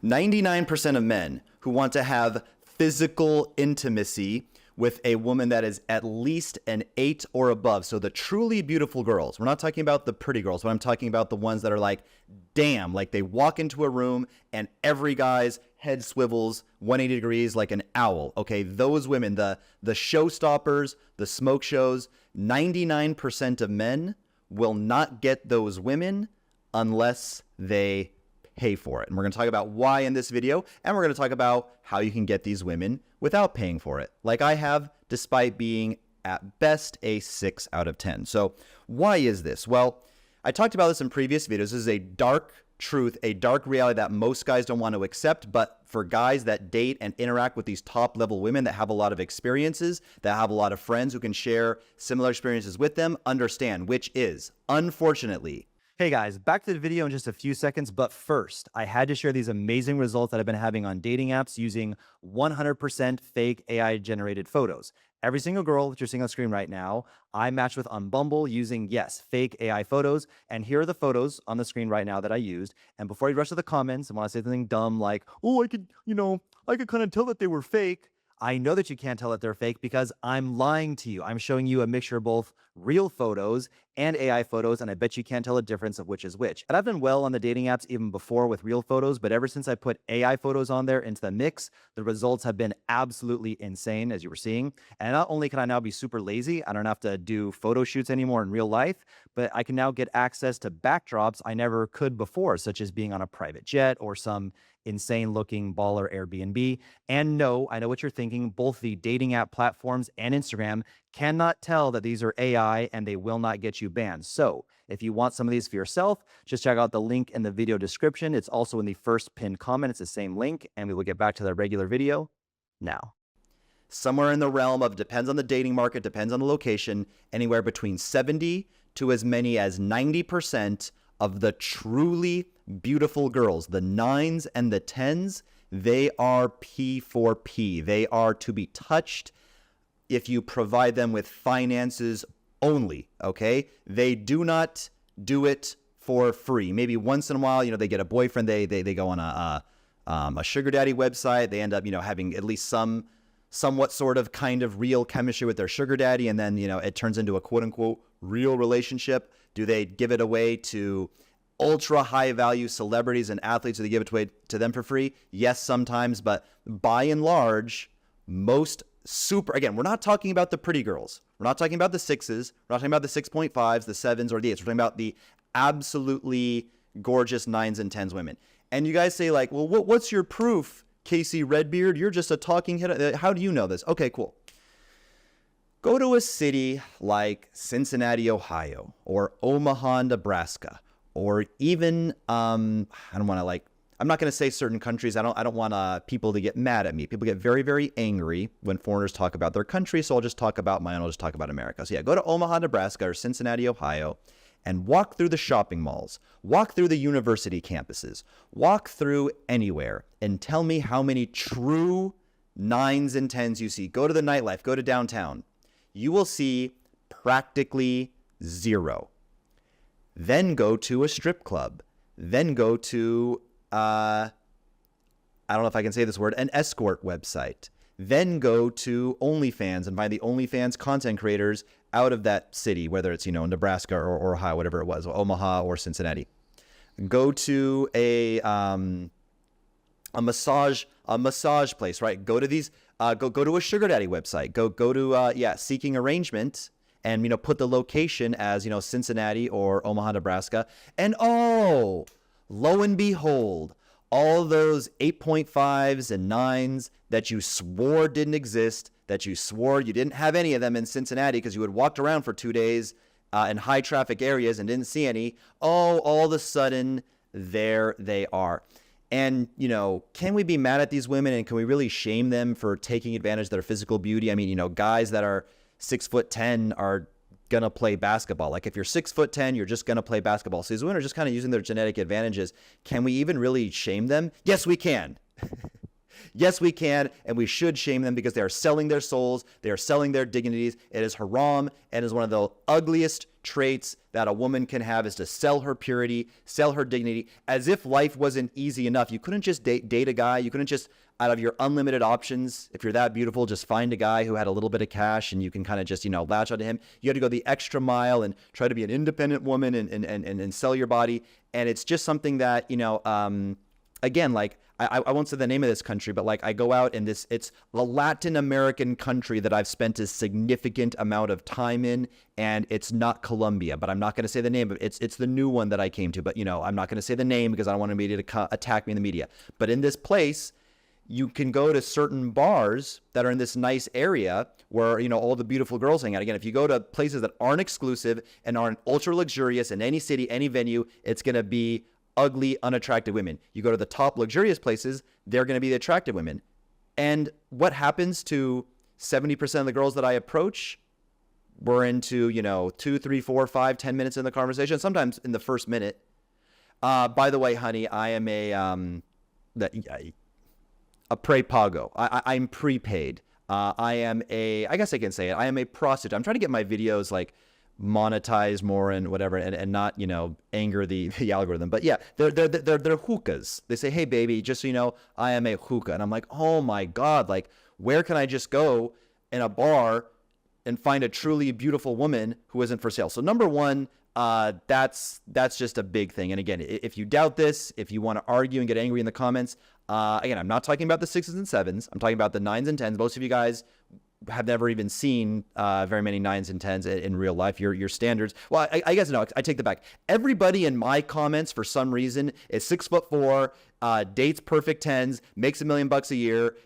99% of men who want to have physical intimacy with a woman that is at least an 8 or above. So the truly beautiful girls. We're not talking about the pretty girls, but I'm talking about the ones that are like, damn, like they walk into a room and every guy's head swivels 180 degrees like an owl. Okay, those women, the showstoppers, the smoke shows, 99% of men will not get those women unless they pay for it. And we're going to talk about why in this video, and we're going to talk about how you can get these women without paying for it, like I have, despite being at best a 6 out of 10. So why is this? Well, I talked about this in previous videos. This is a dark truth, a dark reality that most guys don't want to accept, but for guys that date and interact with these top level women that have a lot of experiences, that have a lot of friends who can share similar experiences with them, understand, which is, unfortunately. Hey guys, back to the video in just a few seconds, but first, I had to share these amazing results that I've been having on dating apps using 100% fake AI-generated photos. Every single girl that you're seeing on screen right now, I matched with on Bumble using, yes, fake AI photos, and here are the photos on the screen right now that I used. And before you rush to the comments and want to say something dumb like, oh, I could kind of tell that they were fake, I know that you can't tell that they're fake because I'm lying to you. I'm showing you a mixture of both real photos and AI photos, and I bet you can't tell the difference of which is which. And I've done well on the dating apps even before with real photos, but ever since I put AI photos on there into the mix, the results have been absolutely insane, as you were seeing. And not only can I now be super lazy, I don't have to do photo shoots anymore in real life, but I can now get access to backdrops I never could before, such as being on a private jet or some insane looking baller Airbnb. And no, I know what you're thinking. Both the dating app platforms and Instagram cannot tell that these are AI and they will not get you banned. So if you want some of these for yourself, just check out the link in the video description. It's also in the first pinned comment. It's the same link, and we will get back to the regular video now. Somewhere in the realm of, depends on the dating market, depends on the location, anywhere between 70 to as many as 90% of the truly beautiful girls, the 9s and the 10s, they are P4P. They are to be touched if you provide them with finances only, okay? They do not do it for free. Maybe once in a while, they get a boyfriend, they go on a sugar daddy website, they end up, having at least somewhat sort of kind of real chemistry with their sugar daddy, and then, it turns into a quote unquote real relationship. Do they give it away to ultra high value celebrities and athletes? Do they give it away to them for free? Yes, sometimes, but by and large, most again, we're not talking about the pretty girls. We're not talking about the 6s. We're not talking about the 6.5s, the 7s, or the 8s. We're talking about the absolutely gorgeous 9s and 10s women. And you guys say like, well, what's your proof, Casey Redbeard? You're just a talking head. How do you know this? Okay, cool. Go to a city like Cincinnati, Ohio, or Omaha, Nebraska, or even, I'm not going to say certain countries. I don't want people to get mad at me. People get very, very angry when foreigners talk about their country, so I'll just talk about mine. I'll just talk about America. So yeah, go to Omaha, Nebraska, or Cincinnati, Ohio, and walk through the shopping malls, walk through the university campuses, walk through anywhere, and tell me how many true 9s and 10s you see. Go to the nightlife, go to downtown. You will see practically zero. Then go to a strip club. Then go to, I don't know if I can say this word, an escort website. Then go to OnlyFans and find the OnlyFans content creators out of that city, whether it's, Nebraska or Ohio, whatever it was, or Omaha or Cincinnati. Go to a massage place, right? Go to these, go to a sugar daddy website. Go to Seeking Arrangement, and put the location as Cincinnati or Omaha, Nebraska, and lo and behold, all those 8.5s and 9s that you swore didn't exist, that you swore you didn't have any of them in Cincinnati because you had walked around for 2 days in high traffic areas and didn't see any. All of a sudden, there they are. And, can we be mad at these women, and can we really shame them for taking advantage of their physical beauty? I mean, guys that are 6'10" are going to play basketball. Like if you're 6'10", you're just going to play basketball. So these women are just kind of using their genetic advantages. Can we even really shame them? Yes, we can. Yes, we can, and we should shame them because they are selling their souls. They are selling their dignities. It is haram, and is one of the ugliest traits that a woman can have, is to sell her purity, sell her dignity, as if life wasn't easy enough. You couldn't just date a guy. You couldn't just, out of your unlimited options, if you're that beautiful, just find a guy who had a little bit of cash and you can kind of just, latch onto him. You had to go the extra mile and try to be an independent woman and sell your body. And it's just something that, again, like, I won't say the name of this country, but like I go out and it's the Latin American country that I've spent a significant amount of time in, and it's not Colombia, but I'm not going to say the name of it. It's the new one that I came to, but I'm not going to say the name because I don't want anybody to attack me in the media. But in this place, you can go to certain bars that are in this nice area where, all the beautiful girls hang out. Again, if you go to places that aren't exclusive and aren't ultra luxurious in any city, any venue, it's going to be ugly, unattractive women. You go to the top luxurious places, they're going to be the attractive women. And what happens to 70% of the girls that I approach? We're into, 2, 3, 4, 5, 10 minutes in the conversation, sometimes in the first minute. By the way, honey, I am a prepago. I'm prepaid. I guess I can say it. I am a prostitute. I'm trying to get my videos like monetize more and whatever, and not, anger the algorithm. But yeah, they're hookahs. They say, hey baby, just so you know, I am a hookah. And I'm like, oh my God, like where can I just go in a bar and find a truly beautiful woman who isn't for sale? So number one, that's just a big thing. And again, if you doubt this, if you want to argue and get angry in the comments, again, I'm not talking about the 6s and 7s. I'm talking about the 9s and 10s. Most of you guys have never even seen very many 9s and 10s in real life. Your standards. Well, I guess no, I take that back. Everybody in my comments for some reason is 6'4", dates perfect 10s, makes $1 million a year,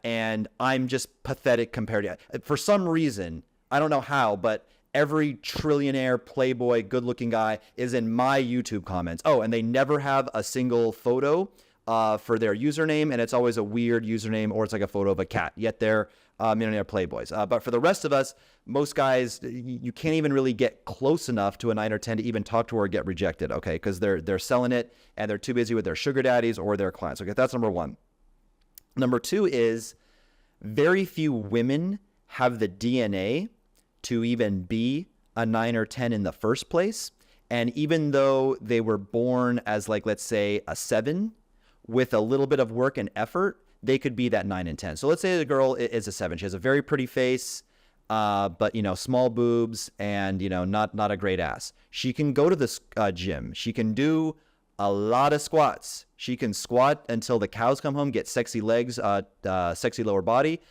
and I'm just pathetic compared to. For some reason, I don't know how, but every trillionaire, playboy, good-looking guy is in my YouTube comments. Oh, and they never have a single photo for their username, and it's always a weird username, or it's like a photo of a cat. Yet they're millionaire playboys. But for the rest of us, most guys, you can't even really get close enough to a 9 or 10 to even talk to her or get rejected, okay? Because they're selling it, and they're too busy with their sugar daddies or their clients. Okay, that's number one. Number two is very few women have the DNA to even be a 9 or 10 in the first place. And even though they were born as, like, let's say a 7, with a little bit of work and effort, they could be that 9 and 10. So let's say the girl is a 7. She has a very pretty face, but, small boobs and, not a great ass. She can go to the gym. She can do a lot of squats. She can squat until the cows come home, get sexy legs, sexy lower body,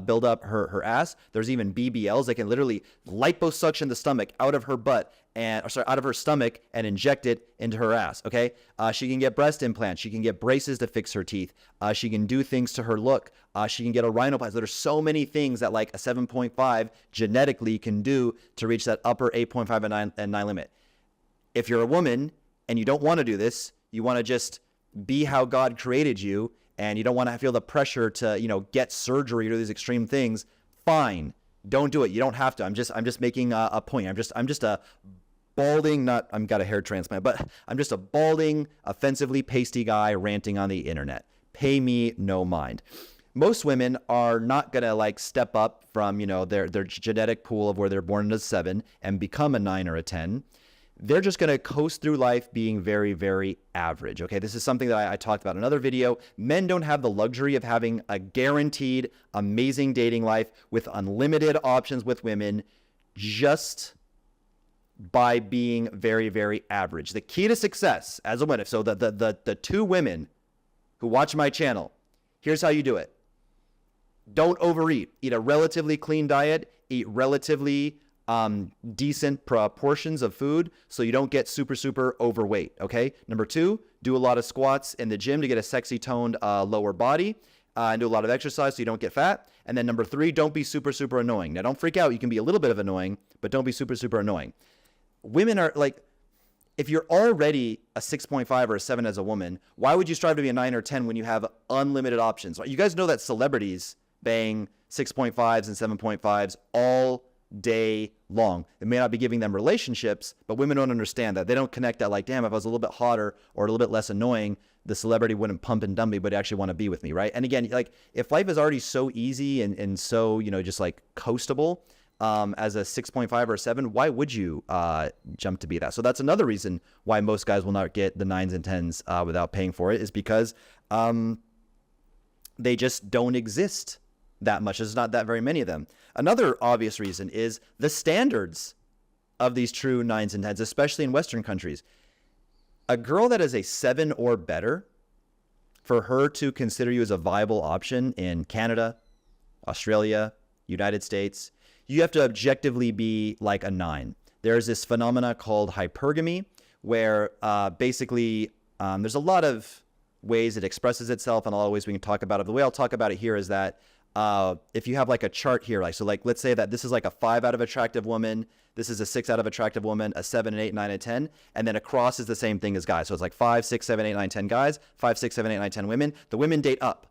build up her ass. There's even BBLs that can literally liposuction the stomach out of her butt out of her stomach and inject it into her ass. Okay. She can get breast implants. She can get braces to fix her teeth. She can do things to her look. She can get a rhinoplasty. There's so many things that like a 7.5 genetically can do to reach that upper 8.5 and 9 limit. If you're a woman and you don't want to do this, you want to just be how God created you, and you don't want to feel the pressure to, get surgery or these extreme things, fine. Don't do it. You don't have to. I'm just making a point. I'm just a balding, I'm got a hair transplant, but I'm just a balding, offensively pasty guy ranting on the internet. Pay me no mind. Most women are not going to like step up from, their genetic pool of where they're born as a 7 and become a 9 or a 10. They're just going to coast through life being very, very average. Okay, this is something that I talked about in another video. Men don't have the luxury of having a guaranteed, amazing dating life with unlimited options with women just by being very, very average. The key to success as a woman, so the 2 women who watch my channel, here's how you do it. Don't overeat. Eat a relatively clean diet. Eat relatively decent portions of food so you don't get super, super overweight, okay? Number 2, do a lot of squats in the gym to get a sexy toned lower body and do a lot of exercise so you don't get fat. And then number 3, don't be super, super annoying. Now, don't freak out. You can be a little bit of annoying, but don't be super, super annoying. Women are like, if you're already a 6.5 or a 7 as a woman, why would you strive to be a 9 or 10 when you have unlimited options? You guys know that celebrities bang 6.5s and 7.5s all day long. It may not be giving them relationships, but women don't understand that. They don't connect that like, damn, if I was a little bit hotter or a little bit less annoying, the celebrity wouldn't pump and dump me, but actually want to be with me, right? And again, like if life is already so easy and so, just like coastable, as a 6.5 or a 7, why would you jump to be that? So that's another reason why most guys will not get the 9s and 10s without paying for it, is because they just don't exist that much. There's not that very many of them. Another obvious reason is the standards of these true 9s and 10s, especially in Western countries. A girl that is a 7 or better, for her to consider you as a viable option in Canada, Australia, United States, you have to objectively be like a 9. There's this phenomena called hypergamy, where basically there's a lot of ways it expresses itself and a lot of ways we can talk about it. The way I'll talk about it here is that if you have like a chart here, like let's say that this is like a 5 out of attractive woman, this is a 6 out of attractive woman, a 7, an 8, 9, and 10, and then across is the same thing as guys. So it's like 5, 6, 7, 8, 9, 10 guys, 5, 6, 7, 8, 9, 10 women. The women date up.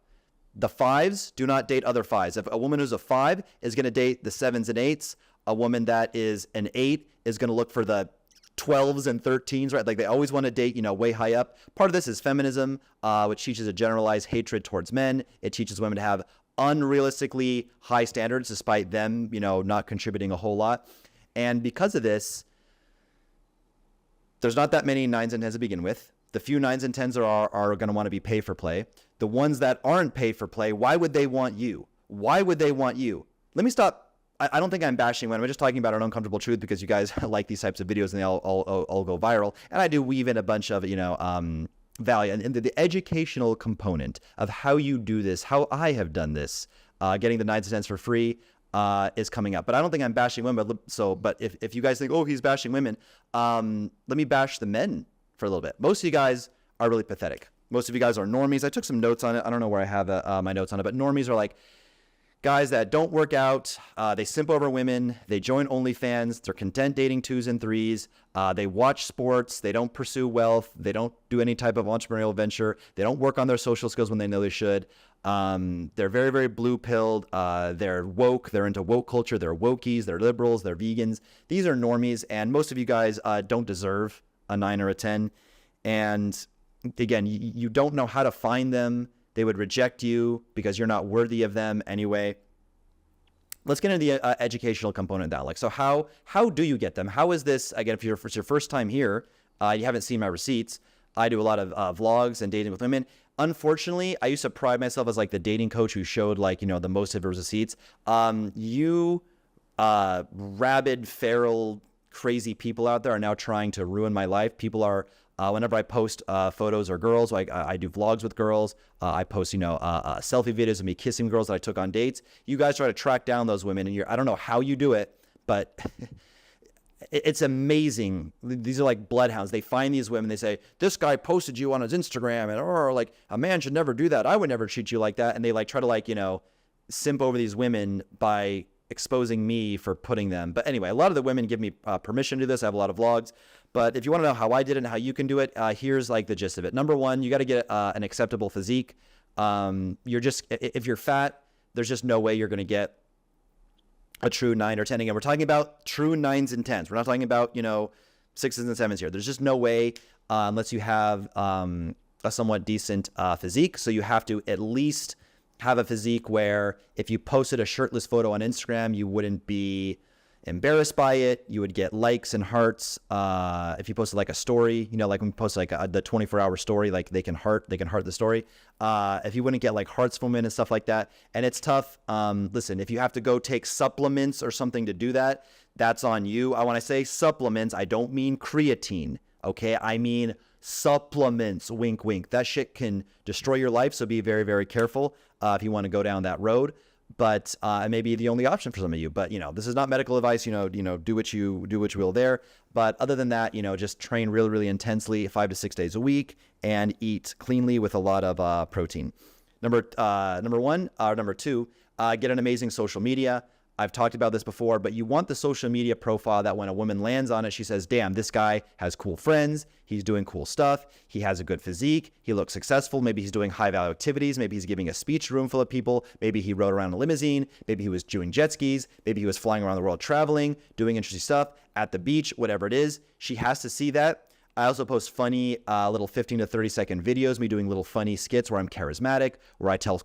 The 5s do not date other 5s. If a woman who's a 5 is going to date the 7s and 8s, a woman that is an 8 is going to look for the 12s and 13s, right? Like they always want to date, way high up. Part of this is feminism, which teaches a generalized hatred towards men. It teaches women to have unrealistically high standards despite them, not contributing a whole lot. And because of this, there's not that many 9s and 10s to begin with. The few 9s and 10s are going to want to be pay for play. The ones that aren't pay for play, why would they want you? Why would they want you? Let me stop. I don't think I'm bashing women. I'm just talking about an uncomfortable truth because you guys like these types of videos and they all go viral. And I do weave in a bunch of, value and the educational component of how you do this, how I have done this, getting the 9s and 10s for free is coming up. But I don't think I'm bashing women. But if you guys think, oh, he's bashing women, let me bash the men for a little bit. Most of you guys are really pathetic. Most of you guys are normies. I took some notes on it. I don't know where I have my notes on it, but normies are like guys that don't work out. They simp over women. They join OnlyFans. They're content dating 2s and 3s. They watch sports. They don't pursue wealth. They don't do any type of entrepreneurial venture. They don't work on their social skills when they know they should. They're very, very blue-pilled. They're woke. They're into woke culture. They're wokies. They're liberals. They're vegans. These are normies, and most of you guys don't deserve a 9 or a 10. And again, you don't know how to find them. They would reject you because you're not worthy of them anyway. Let's get into the educational component now. Like, so how do you get them? How is this, again, if it's your first time here, you haven't seen my receipts. I do a lot of vlogs and dating with women. Unfortunately, I used to pride myself as like the dating coach who showed like, the most of his receipts. You rabid, feral, crazy people out there are now trying to ruin my life. People are, whenever I post photos or girls, like I do vlogs with girls, I post, selfie videos of me kissing girls that I took on dates. You guys try to track down those women, and I don't know how you do it, but it's amazing. These are like bloodhounds. They find these women. They say, this guy posted you on his Instagram, and or like a man should never do that. I would never treat you like that. And they like try to simp over these women by exposing me for putting them. But anyway, a lot of the women give me permission to do this. I have a lot of vlogs. But if you want to know how I did it and how you can do it, here's like the gist of it. Number one, you got to get an acceptable physique. If you're fat, there's just no way you're going to get a true 9 or 10. Again, we're talking about true 9s and 10s. We're not talking about, 6s and 7s here. There's just no way unless you have a somewhat decent physique. So you have to at least have a physique where if you posted a shirtless photo on Instagram, you wouldn't be embarrassed by it. You would get likes and hearts. If you posted like a story, like when we post like the 24-hour story, like they can heart the story. If you wouldn't get like hearts from it and stuff like that. And it's tough. Listen, if you have to go take supplements or something to do that, that's on you. When I say supplements, I don't mean creatine. Okay. I mean supplements, wink, wink. That shit can destroy your life. So be very, very careful if you want to go down that road. But it may be the only option for some of you. But this is not medical advice. Do what you will there. But other than that, just train really, really intensely 5 to 6 days a week and eat cleanly with a lot of protein. Number two, get an amazing social media. I've talked about this before, but you want the social media profile that when a woman lands on it, she says, damn, this guy has cool friends. He's doing cool stuff. He has a good physique. He looks successful. Maybe he's doing high value activities. Maybe he's giving a speech to a room full of people. Maybe he rode around in a limousine. Maybe he was doing jet skis. Maybe he was flying around the world traveling, doing interesting stuff at the beach, whatever it is. She has to see that. I also post funny little 15 to 30 second videos, me doing little funny skits where I'm charismatic, where I tell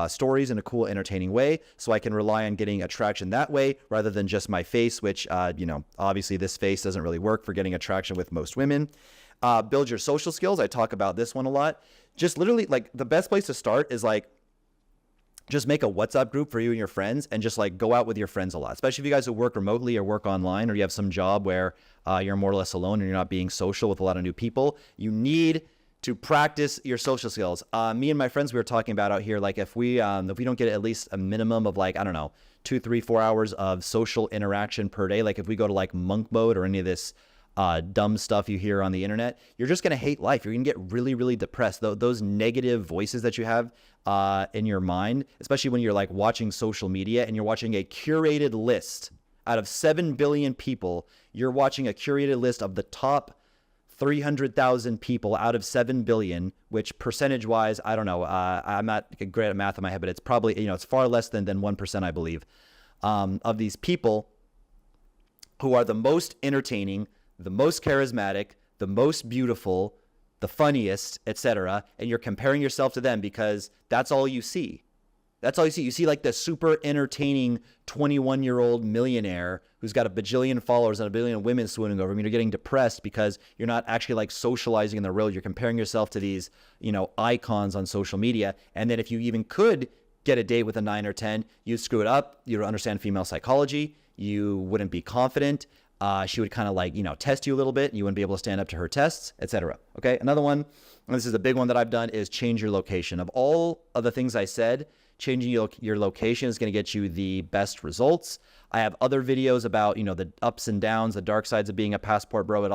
stories in a cool, entertaining way, so I can rely on getting attraction that way rather than just my face, which, obviously this face doesn't really work for getting attraction with most women. Build your social skills. I talk about this one a lot. Just literally, like, the best place to start is, like, just make a WhatsApp group for you and your friends and just, like, go out with your friends a lot, especially if you guys who work remotely or work online, or you have some job where you're more or less alone and you're not being social with a lot of new people. You need to practice your social skills. Me and my friends, we were talking about out here, like, if we don't get at least a minimum of, like, I don't know, 2, 3, 4 hours of social interaction per day, like if we go to like monk mode or any of this dumb stuff you hear on the internet, you're just going to hate life. You're going to get really, really depressed. Those negative voices that you have in your mind, especially when you're like watching social media and you're watching a curated list out of 7 billion people, you're watching a curated list of the top 300,000 people out of 7 billion, which percentage wise, I don't know. I'm not great at math in my head, but it's probably, it's far less than 1%, I believe, of these people who are the most entertaining, the most charismatic, the most beautiful, the funniest, etc. And you're comparing yourself to them because that's all you see. That's all you see. You see like the super entertaining 21-year-old millionaire who's got a bajillion followers and a billion women swooning over him. You're getting depressed because you're not actually like socializing in the real. You're comparing yourself to these, icons on social media. And then if you even could get a date with a 9 or 10, you'd screw it up. You don't understand female psychology. You wouldn't be confident. She would kind of like, test you a little bit. And you wouldn't be able to stand up to her tests, etc. Okay. Another one, and this is a big one that I've done, is change your location. Of all of the things I said, changing your location is going to get you the best results. I have other videos about, the ups and downs, the dark sides of being a passport bro. It's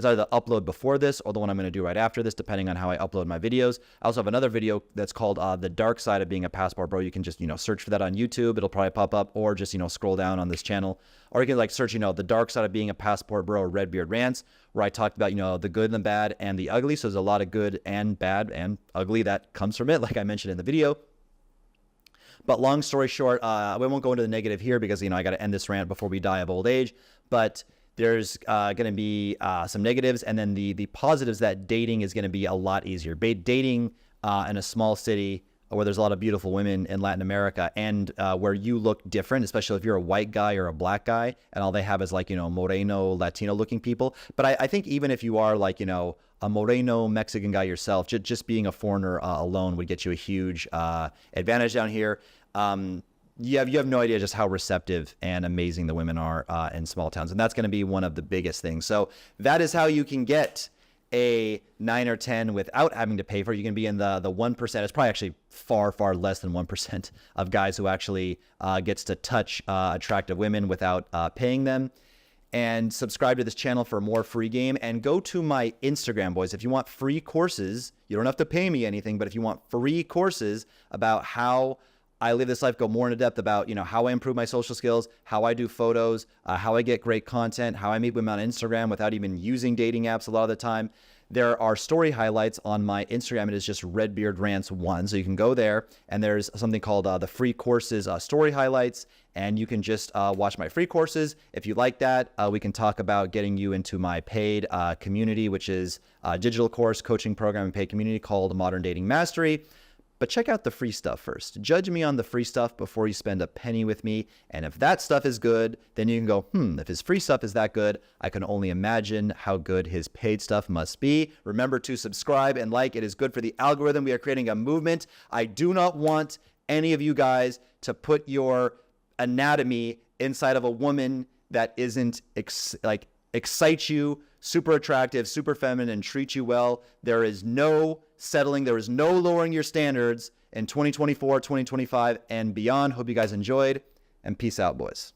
either the upload before this or the one I'm going to do right after this, depending on how I upload my videos. I also have another video that's called the dark side of being a passport bro. You can just, search for that on YouTube. It'll probably pop up, or just, scroll down on this channel, or you can like search, the dark side of being a passport bro, or Redbeard Rants, where I talked about, the good and the bad and the ugly. So there's a lot of good and bad and ugly that comes from it, like I mentioned in the video. But long story short, we won't go into the negative here because, I got to end this rant before we die of old age. But there's going to be some negatives. And then the positives, that dating is going to be a lot easier. Dating in a small city where there's a lot of beautiful women in Latin America, and where you look different, especially if you're a white guy or a black guy and all they have is like, Moreno, Latino looking people. But I think even if you are like, a Moreno Mexican guy yourself, just being a foreigner alone would get you a huge advantage down here. You have no idea just how receptive and amazing the women are in small towns. And that's going to be one of the biggest things. So that is how you can get a 9 or 10 without having to pay for it. You can be in the 1%. It's probably actually far, far less than 1% of guys who actually gets to touch attractive women without paying them. And subscribe to this channel for more free game, and go to my Instagram, boys. If you want free courses, you don't have to pay me anything, but if you want free courses about how I live this life, go more into depth about, how I improve my social skills, how I do photos, how I get great content, how I meet women on Instagram without even using dating apps a lot of the time. There are story highlights on my Instagram. It is just Redbeard Rants 1. So you can go there, and there's something called the free courses story highlights, and you can just watch my free courses. If you like that, we can talk about getting you into my paid community, which is a digital course coaching program and paid community called Modern Dating Mastery. But check out the free stuff first. Judge me on the free stuff before you spend a penny with me. And if that stuff is good, then you can go, if his free stuff is that good, I can only imagine how good his paid stuff must be. Remember to subscribe and like. It is good for the algorithm. We are creating a movement. I do not want any of you guys to put your anatomy inside of a woman that isn't excites you, super attractive, super feminine, and treat you well. There is no settling. There is no lowering your standards in 2024, 2025, and beyond. Hope you guys enjoyed, and peace out, boys.